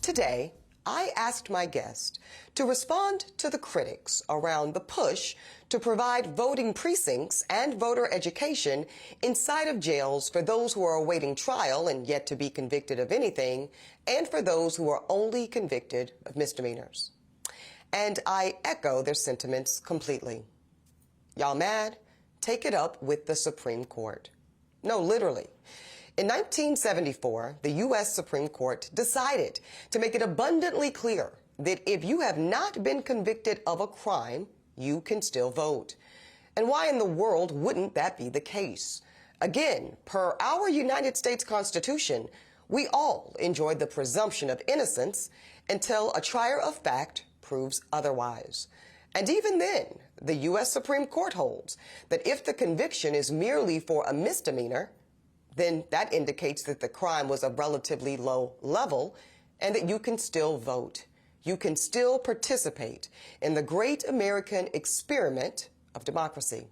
Today, I asked my guest to respond to the critics around the push to provide voting precincts and voter education inside of jails for those who are awaiting trial and yet to be convicted of anything, and for those who are only convicted of misdemeanors. And I echo their sentiments completely. Y'all mad? Take it up with the Supreme Court. No, literally. In 1974, the U.S. Supreme Court decided to make it abundantly clear that if you have not been convicted of a crime, you can still vote. And why in the world wouldn't that be the case? Again, per our United States Constitution, we all enjoy the presumption of innocence until a trier of fact proves otherwise. And even then, the U.S. Supreme Court holds that if the conviction is merely for a misdemeanor, then that indicates that the crime was a relatively low level and that you can still vote. You can still participate in the great American experiment of democracy.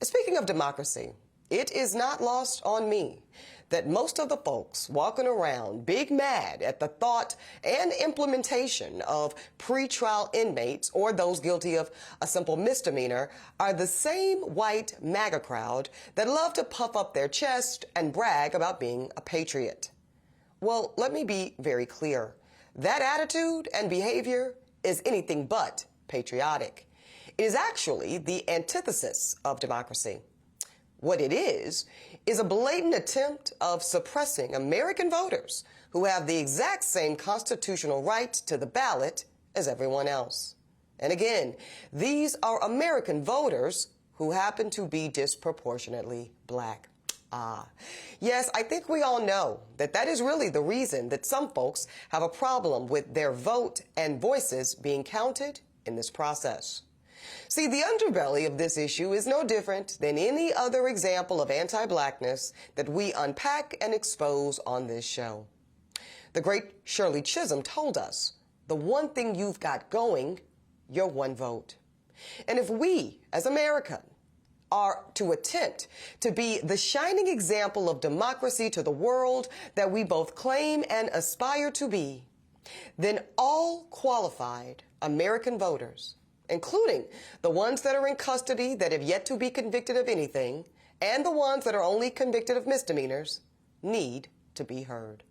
Speaking of democracy, it is not lost on me that most of the folks walking around big mad at the thought and implementation of pretrial inmates or those guilty of a simple misdemeanor are the same white MAGA crowd that love to puff up their chest and brag about being a patriot. Well, let me be very clear. That attitude and behavior is anything but patriotic. It is actually the antithesis of democracy. What it is a blatant attempt of suppressing American voters who have the exact same constitutional right to the ballot as everyone else. And again, these are American voters who happen to be disproportionately black. Yes, I think we all know that that is really the reason that some folks have a problem with their vote and voices being counted in this process. See, the underbelly of this issue is no different than any other example of anti-blackness that we unpack and expose on this show. The great Shirley Chisholm told us, the one thing you've got going, your one vote. And if we, as America, are to attempt to be the shining example of democracy to the world that we both claim and aspire to be, then all qualified American voters, including the ones that are in custody that have yet to be convicted of anything, and the ones that are only convicted of misdemeanors, need to be heard.